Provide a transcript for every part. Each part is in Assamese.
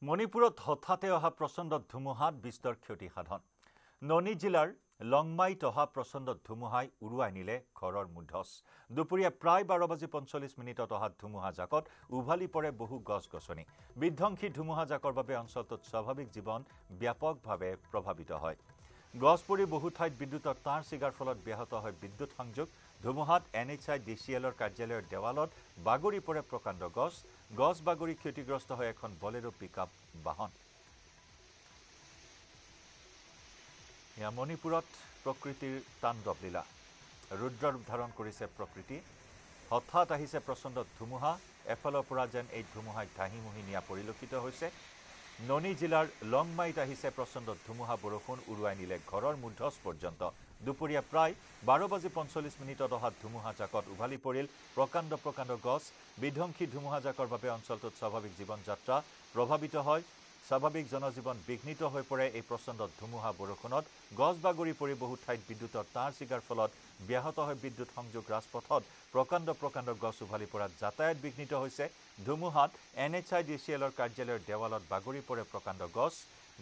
মণিপুৰত হঠাতে অহা প্ৰচণ্ড ধুমুহাত বিস্তৰ ক্ষতি সাধন ননী জিলাৰ লংমাইত অহা প্ৰচণ্ড ধুমুহাই উৰুৱাই নিলে ঘৰৰ মুধচ দুপৰীয়া প্ৰায় 12:45 অহা ধুমুহাজাকত উভালি পৰে বহু গছ-গছনি বিধ্বংসী ধুমুহাজাকৰ বাবে অঞ্চলটোত স্বাভাৱিক জীৱন ব্যাপকভাৱে প্ৰভাৱিত হয় গছ পৰি বহু ঠাইত বিদ্যুতৰ তাঁৰ ছিগাৰ ফলত ব্যাহত হয় বিদ্যুৎ সংযোগ ধুমুহাত NHIDCLৰ কাৰ্যালয়ৰ দেৱালত বাগৰি পৰে প্ৰকাণ্ড গছ বাগৰি ক্ষতিগ্ৰস্ত হয় এখন বলেৰো পিকআপ বাহন ইয়া মণিপুৰত প্ৰকৃতিৰ তাণ্ডৱ লীলা ৰুদ্ৰ ৰূপ ধাৰণ কৰিছে প্ৰকৃতি হঠাৎ আহিছে প্ৰচণ্ড ধুমুহা এফালৰ পৰা যেন এই ধুমুহাই ধাহিমুহি নিয়া পৰিলক্ষিত হৈছে ননী জিলাৰ লংমাইত আহিছে প্ৰচণ্ড ধুমুহা বৰষুণ উৰুৱাই নিলে ঘৰৰ মুধচ পৰ্যন্ত দুপৰীয়া প্ৰায় 12:45 অহা ধুমুহাজাকত উভালি পৰিল প্ৰকাণ্ড গছ বিধ্বংসী ধুমুহাজাকৰ বাবে অঞ্চলটোত স্বাভাৱিক জীৱন যাত্ৰা প্ৰভাৱিত হয় স্বাভাৱিক জনজীৱন বিঘ্নিত হৈ পৰে এই প্ৰচণ্ড ধুমুহা বৰষুণত গছ বাগৰি পৰি বহু ঠাইত বিদ্যুতৰ তাঁৰ ছিগাৰ ফলত ব্যাহত হয় বিদ্যুৎ সংযোগ ৰাজপথত প্ৰকাণ্ড গছ উভালি পৰাত যাতায়াত বিঘ্নিত হৈছে ধুমুহাত NHIDCLৰ কাৰ্যালয়ৰ দেৱালত বাগৰি পৰে প্ৰকাণ্ড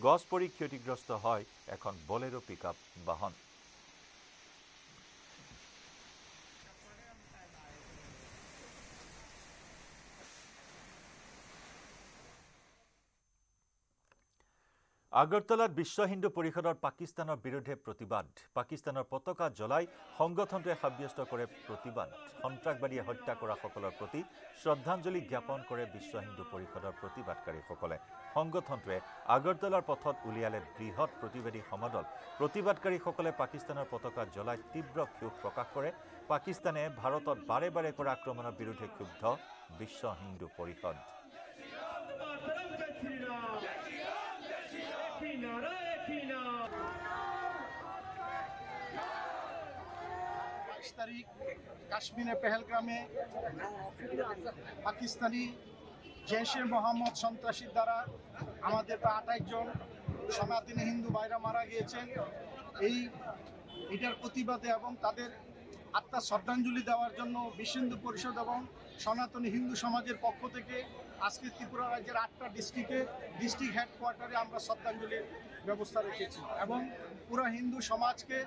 গছ পৰি ক্ষতিগ্ৰস্ত হয় এখন বলেৰো পিকআপ বাহন আগৰতলাত বিশ্ব হিন্দু পৰিষদৰ পাকিস্তানৰ বিৰুদ্ধে প্ৰতিবাদ পাকিস্তানৰ পতাকা জ্বলাই সংগঠনটোৱে সাব্যস্ত কৰে প্ৰতিবাদ সন্ত্ৰাসবাদীয়ে হত্যা কৰা সকলৰ প্ৰতি শ্ৰদ্ধাঞ্জলি জ্ঞাপন কৰে বিশ্ব হিন্দু পৰিষদৰ প্ৰতিবাদকাৰীসকলে সংগঠনটোৱে আগৰতলাৰ পথত উলিয়ালে বৃহৎ প্ৰতিবাদী সমাদল প্ৰতিবাদকাৰীসকলে পাকিস্তানৰ পতাকা জ্বলাই তীব্ৰ ক্ষোভ প্ৰকাশ কৰে পাকিস্তানে ভাৰতত বাৰে বাৰে কৰা আক্ৰমণৰ বিৰুদ্ধে ক্ষুব্ধ বিশ্ব হিন্দু পৰিষদ तारीख काश्मीर पहलगामे पाकिस्तानी जैशे मोहम्मद सन्त्रासीर द्वारा आमादेर 28 जन सनातनी हिंदू भाईरा मारा गিয়েছে এটার প্রতিবাদে এবং তাদের আত্মা শ্রদ্ধাঞ্জলি দেওয়ার জন্য বিশ্ব হিন্দু পরিষদ এবং সনাতনী হিন্দু সমাজের পক্ষ থেকে আজকে ত্রিপুরা রাজ্যের 8টা ডিস্ট্রিক্টে ডিস্ট্রিক্ট হেডকোয়ার্টারে আমরা শ্রদ্ধাঞ্জলির ব্যবস্থা রেখেছি এবং পুরো হিন্দু সমাজকে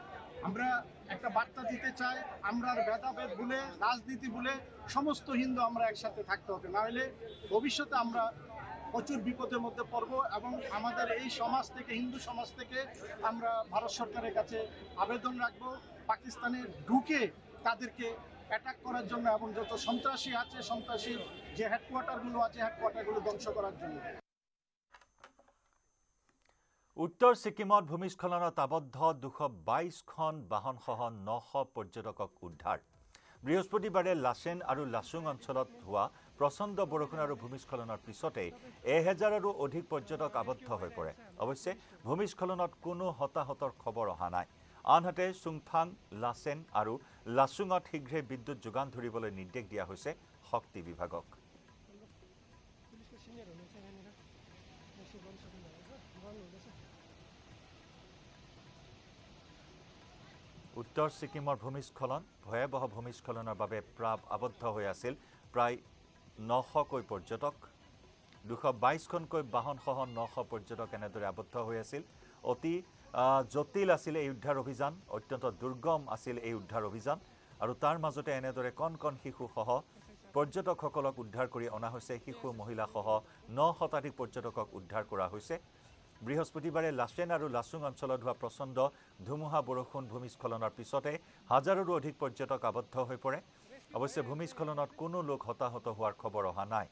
আমরা একটা বার্তা দিতে চাই আমরা ভেদাভেদ ভুলে রাজনীতি ভুলে সমস্ত হিন্দু আমরা একসাথে থাকতে হবে না হলে ভবিষ্যতে আমরা প্রচুর বিপদের মধ্যে পড়ব এবং আমাদের এই সমাজ থেকে হিন্দু সমাজ থেকে আমরা ভারত সরকারের কাছে আবেদন রাখব পাকিস্তানে ঢুকে তাদেরকে অ্যাটাক করার জন্য এবং যত সন্ত্রাসী আছে সন্ত্রাসী যে হেডকোয়ার্টারগুলো আছে হেডকোয়ার্টারগুলো ধ্বংস করার জন্য উত্তৰ ছিকিমত ভূমিস্খলনত আবদ্ধ 222খন বাহনসহ 900 পৰ্যটকক উদ্ধাৰ বৃহস্পতিবাৰে লাচেন আৰু লাচুং অঞ্চলত হোৱা প্ৰচণ্ড বৰষুণ আৰু ভূমিস্খলনৰ পিছতে 1000ৰো অধিক পৰ্যটক আবদ্ধ হৈ পৰে অৱশ্যে ভূমিস্খলনত কোনো হতাহতৰ খবৰ অহা নাই আনহাতে চুংথাং লাচেন আৰু লাচুঙত শীঘ্ৰে বিদ্যুৎ যোগান ধৰিবলৈ নিৰ্দেশ দিয়া হৈছে শক্তি বিভাগক উত্তৰ ছিকিমৰ ভূমিস্খলন ভয়াবহ ভূমিস্খলনৰ বাবে প্ৰায় আবদ্ধ হৈ আছিল প্ৰায় 900কৈ পৰ্যটক 222খনকৈ বাহনসহ 900 পৰ্যটক এনেদৰে আবদ্ধ হৈ আছিল অতি জটিল আছিল এই উদ্ধাৰ অভিযান অত্যন্ত দুৰ্গম আছিল এই উদ্ধাৰ অভিযান আৰু তাৰ মাজতে এনেদৰে কণ শিশুসহ পৰ্যটকসকলক উদ্ধাৰ কৰি অনা হৈছে শিশু মহিলাসহ 9 শতাধিক পৰ্যটকক উদ্ধাৰ কৰা হৈছে বৃহস্পতিবাৰে লাচেন আৰু লাচুং অঞ্চলত হোৱা প্ৰচণ্ড ধুমুহা বৰষুণ ভূমিস্খলনৰ পিছতে হাজাৰৰো অধিক পৰ্যটক আবদ্ধ হৈ পৰে অৱশ্যে ভূমিস্খলনত কোনো লোক হতাহত হোৱাৰ খবৰ অহা নাই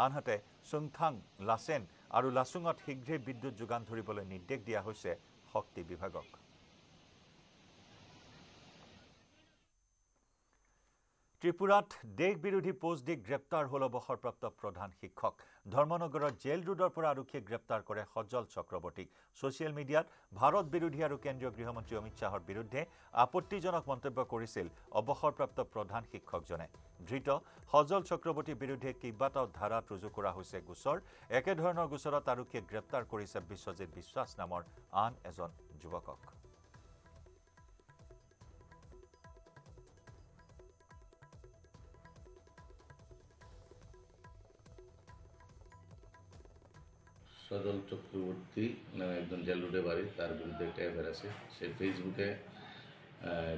আনহাতে চুংথাং লাচেন আৰু লাচুঙত শীঘ্ৰে বিদ্যুৎ যোগান ধৰিবলৈ নিৰ্দেশ দিয়া হৈছে শক্তি বিভাগক ত্ৰিপুৰাত দেশ বিৰোধী পোষ্ট দি গ্ৰেপ্তাৰ হ'ল অৱসৰপ্ৰাপ্ত প্ৰধান শিক্ষক ধৰ্মনগৰৰ জেল ৰোডৰ পৰা আৰক্ষীয়ে গ্ৰেপ্তাৰ কৰে সজল চক্ৰৱৰ্তীক ছ'চিয়েল মিডিয়াত ভাৰত বিৰোধী আৰু কেন্দ্ৰীয় গৃহমন্ত্ৰী অমিত শাহৰ বিৰুদ্ধে আপত্তিজনক মন্তব্য কৰিছিল অৱসৰপ্ৰাপ্ত প্ৰধান শিক্ষকজনে ধৃত সজল চক্ৰৱৰ্তীৰ বিৰুদ্ধে কেইবাটাও ধাৰাত ৰুজু কৰা হৈছে গোচৰ একেধৰণৰ গোচৰত আৰক্ষীয়ে গ্ৰেপ্তাৰ কৰিছে বিশ্বজিৎ বিশ্বাস নামৰ আন এজন যুৱকক সজল চক্রবর্তী নামে একজন জেল রোডে বাড়ি, তার বিরুদ্ধে একটা এফআইআর আছে। সে ফেসবুকে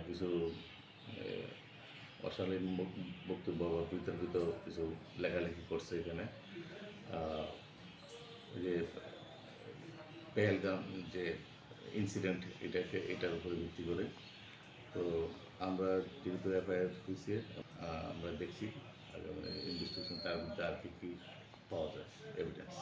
কিছু অশালীন বক্তব্য বা বিতর্কিত কিছু লেখালেখি করছে। এখানে যে পেহেলগাম যে ইনসিডেন্ট, এটার উপরে ভিত্তি করে তো আমরা যেহেতু এফআইআর হয়েছে, আমরা দেখছি ইনভেস্টিগেশন তার মধ্যে আর কি পাওয়া যায় এভিডেন্স।